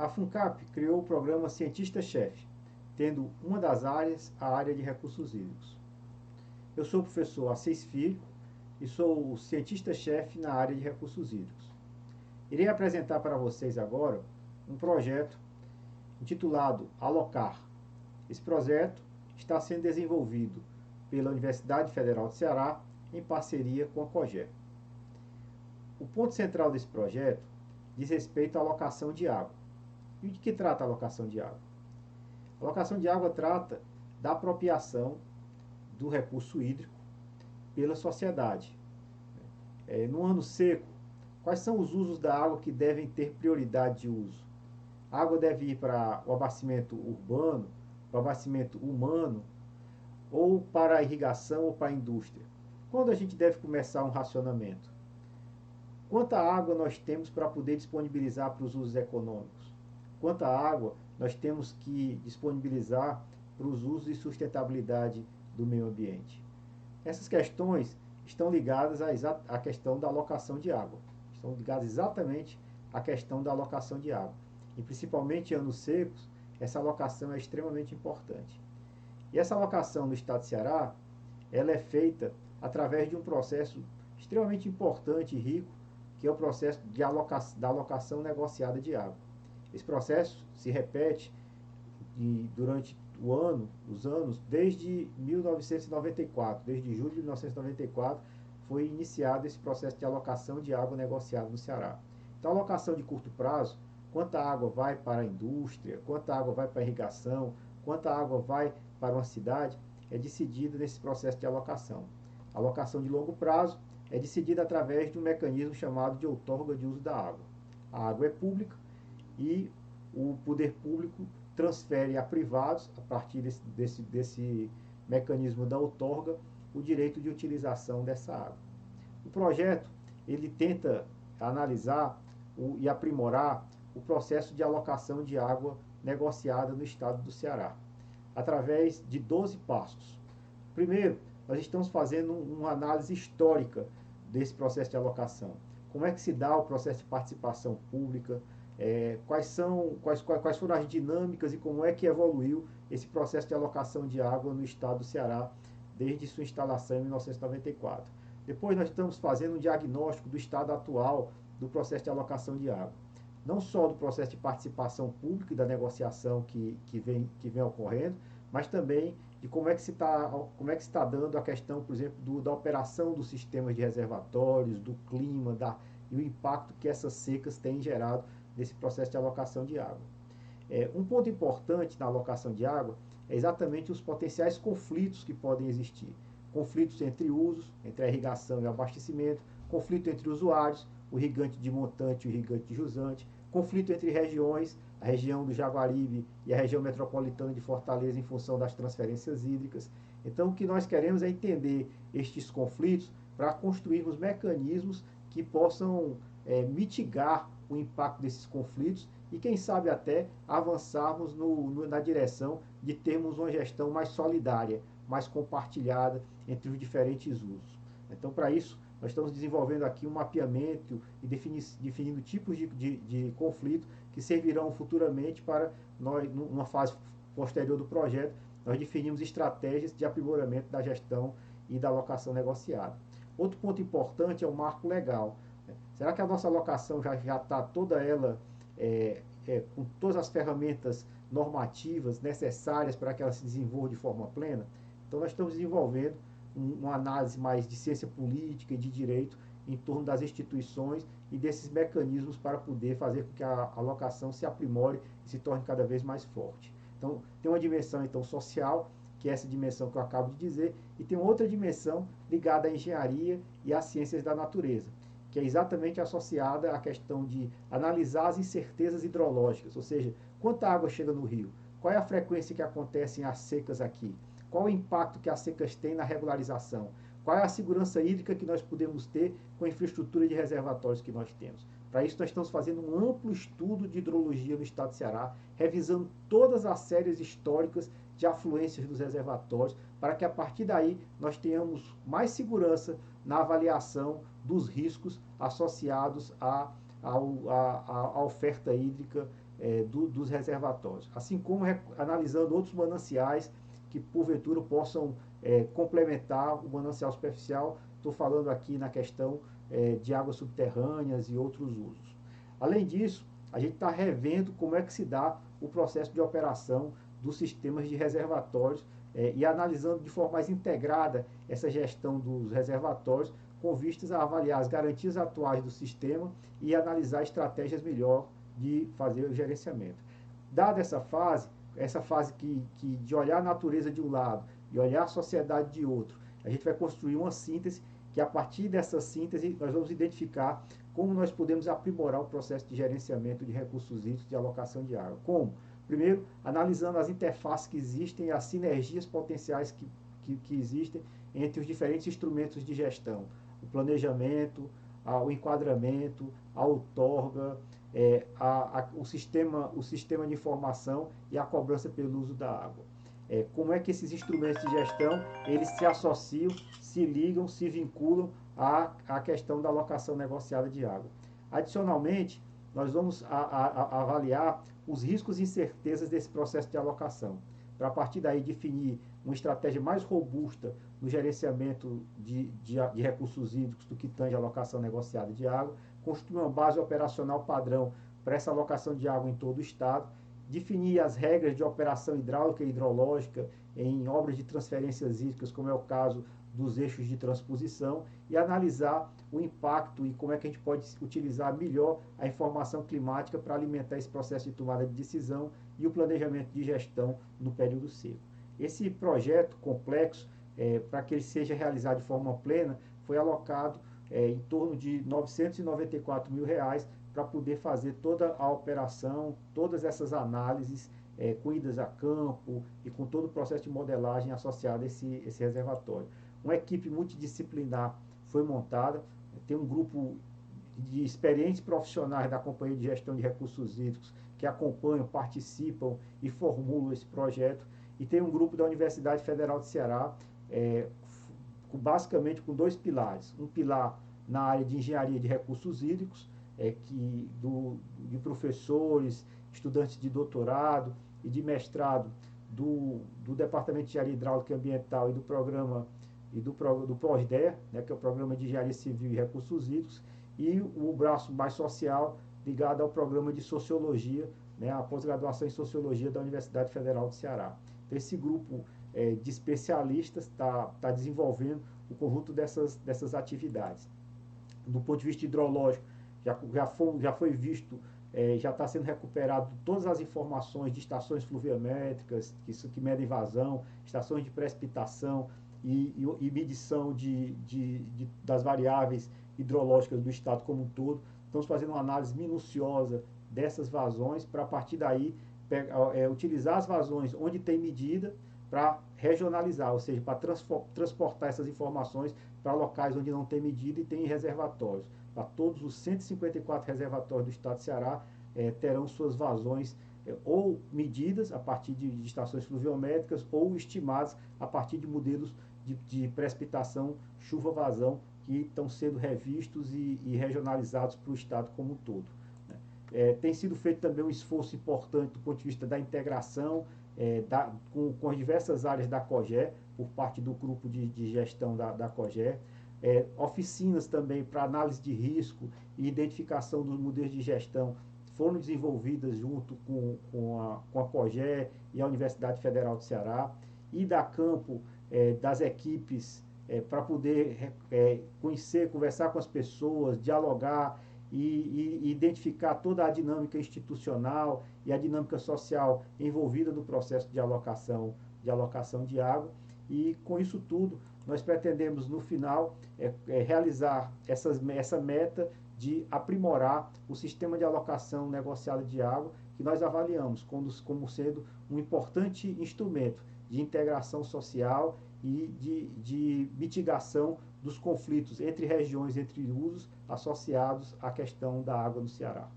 A FUNCAP criou o programa Cientista-Chefe, tendo uma das áreas a área de recursos hídricos. Eu sou o professor Assis Filho e sou o cientista-chefe na área de recursos hídricos. Irei apresentar para vocês agora um projeto intitulado Alocar. Esse projeto está sendo desenvolvido pela Universidade Federal do Ceará em parceria com a COGÉ. O ponto central desse projeto diz respeito à alocação de água. E de que trata a alocação de água? A alocação de água trata da apropriação do recurso hídrico pela sociedade. No ano seco, quais são os usos da água que devem ter prioridade de uso? A água deve ir para o abastecimento urbano, para o abastecimento humano, ou para a irrigação ou para a indústria? Quando a gente deve começar um racionamento? Quanta água nós temos para poder disponibilizar para os usos econômicos? Quanta água nós temos que disponibilizar para os usos e sustentabilidade do meio ambiente? Essas questões estão ligadas à questão da alocação de água. Estão ligadas exatamente à questão da alocação de água. E principalmente em anos secos, essa alocação é extremamente importante. E essa alocação no estado de Ceará, ela é feita através de um processo extremamente importante e rico, que é o processo da alocação negociada de água. Esse processo se repete durante os anos, desde 1994, desde julho de 1994, foi iniciado esse processo de alocação de água negociada no Ceará. Então, a alocação de curto prazo, quanta água vai para a indústria, quanta água vai para a irrigação, quanta água vai para uma cidade, é decidida nesse processo de alocação. A alocação de longo prazo é decidida através de um mecanismo chamado de outorga de uso da água. A água é pública e o poder público transfere a privados, a partir desse mecanismo da outorga, o direito de utilização dessa água. O projeto ele tenta analisar e aprimorar o processo de alocação de água negociada no estado do Ceará, através de 12 passos. Primeiro, nós estamos fazendo uma análise histórica desse processo de alocação. Como é que se dá o processo de participação pública, quais foram as dinâmicas e como é que evoluiu esse processo de alocação de água no estado do Ceará desde sua instalação em 1994. Depois nós estamos fazendo um diagnóstico do estado atual do processo de alocação de água. Não só do processo de participação pública e da negociação que vem ocorrendo, mas também de como é que se está dando a questão, por exemplo, da operação dos sistemas de reservatórios, do clima, e o impacto que essas secas têm gerado nesse processo de alocação de água. Um ponto importante na alocação de água é exatamente os potenciais conflitos que podem existir. Conflitos entre usos, entre a irrigação e o abastecimento, conflito entre usuários, o irrigante de montante e o irrigante de jusante, conflito entre regiões, a região do Jaguaribe e a região metropolitana de Fortaleza em função das transferências hídricas. Então, o que nós queremos é entender estes conflitos para construirmos mecanismos que possam mitigar o impacto desses conflitos e, quem sabe, até avançarmos na direção de termos uma gestão mais solidária, mais compartilhada entre os diferentes usos. Então, para isso, nós estamos desenvolvendo aqui um mapeamento e definindo tipos de conflito que servirão futuramente para nós, numa fase posterior do projeto, nós definimos estratégias de aprimoramento da gestão e da alocação negociada. Outro ponto importante é o marco legal. Será que a nossa alocação já está toda ela com todas as ferramentas normativas necessárias para que ela se desenvolva de forma plena? Então, nós estamos desenvolvendo uma análise mais de ciência política e de direito em torno das instituições e desses mecanismos para poder fazer com que a alocação se aprimore e se torne cada vez mais forte. Então, tem uma dimensão então social, que é essa dimensão que eu acabo de dizer, e tem outra dimensão ligada à engenharia e às ciências da natureza, que é exatamente associada à questão de analisar as incertezas hidrológicas, ou seja, quanta água chega no rio, qual é a frequência que acontecem as secas aqui, qual o impacto que as secas têm na regularização, qual é a segurança hídrica que nós podemos ter com a infraestrutura de reservatórios que nós temos. Para isso, nós estamos fazendo um amplo estudo de hidrologia no estado de Ceará, revisando todas as séries históricas de afluências dos reservatórios, para que a partir daí nós tenhamos mais segurança na avaliação dos riscos associados à oferta hídrica dos reservatórios, assim como analisando outros mananciais que porventura possam complementar o manancial superficial. Estou falando aqui na questão de águas subterrâneas e outros usos. Além disso, a gente está revendo como é que se dá o processo de operação dos sistemas de reservatórios e analisando de forma mais integrada essa gestão dos reservatórios com vistas a avaliar as garantias atuais do sistema e analisar estratégias melhor de fazer o gerenciamento. Dada essa fase de olhar a natureza de um lado e olhar a sociedade de outro, a gente vai construir uma síntese que, a partir dessa síntese, nós vamos identificar como nós podemos aprimorar o processo de gerenciamento de recursos hídricos de alocação de água. Como? Primeiro, analisando as interfaces que existem e as sinergias potenciais que existem entre os diferentes instrumentos de gestão. O planejamento, o enquadramento, a outorga, o sistema de informação e a cobrança pelo uso da água. Como é que esses instrumentos de gestão eles se associam, se ligam, se vinculam à questão da alocação negociada de água. Adicionalmente, nós vamos avaliar os riscos e incertezas desse processo de alocação, para a partir daí definir uma estratégia mais robusta no gerenciamento de recursos hídricos do que tange a alocação negociada de água, construir uma base operacional padrão para essa alocação de água em todo o estado, definir as regras de operação hidráulica e hidrológica em obras de transferências hídricas, como é o caso dos eixos de transposição, e analisar o impacto e como é que a gente pode utilizar melhor a informação climática para alimentar esse processo de tomada de decisão e o planejamento de gestão no período seco. Esse projeto complexo, para que ele seja realizado de forma plena, foi alocado em torno de R$ 994 mil para poder fazer toda a operação, todas essas análises com idas a campo e com todo o processo de modelagem associado a esse reservatório. Uma equipe multidisciplinar foi montada, tem um grupo de experientes profissionais da Companhia de Gestão de Recursos Hídricos que acompanham, participam e formulam esse projeto, e tem um grupo da Universidade Federal de Ceará, basicamente com dois pilares. Um pilar na área de engenharia de recursos hídricos, de professores, estudantes de doutorado e de mestrado do Departamento de Engenharia Hidráulica e Ambiental e do programa do PROSDER, que é o Programa de Engenharia Civil e Recursos Hídricos, e o braço mais social ligado ao programa de Sociologia, a pós-graduação em Sociologia da Universidade Federal do Ceará. Então, esse grupo de especialistas está desenvolvendo o conjunto dessas atividades. Do ponto de vista hidrológico, já foi visto, já está sendo recuperado todas as informações de estações fluviométricas, que medem vazão, estações de precipitação e medição das variáveis hidrológicas do estado como um todo. Estamos fazendo uma análise minuciosa dessas vazões para, a partir daí, utilizar as vazões onde tem medida para regionalizar, ou seja, para transportar essas informações para locais onde não tem medida e tem reservatórios. Para todos os 154 reservatórios do estado de Ceará terão suas vazões ou medidas a partir de estações fluviométricas ou estimadas a partir de modelos de precipitação, chuva-vazão, que estão sendo revistos e regionalizados para o estado como um todo. Tem sido feito também um esforço importante do ponto de vista da integração com as diversas áreas da COGER, por parte do grupo de gestão da COGER, oficinas também para análise de risco e identificação dos modelos de gestão foram desenvolvidas junto com a COGER e a Universidade Federal do Ceará, e da campo das equipes para poder conhecer, conversar com as pessoas, dialogar e identificar toda a dinâmica institucional e a dinâmica social envolvida no processo de alocação de água. E com isso tudo, nós pretendemos no final realizar essa meta de aprimorar o sistema de alocação negociada de água, que nós avaliamos como sendo um importante instrumento de integração social e de mitigação dos conflitos entre regiões, entre usos associados à questão da água no Ceará.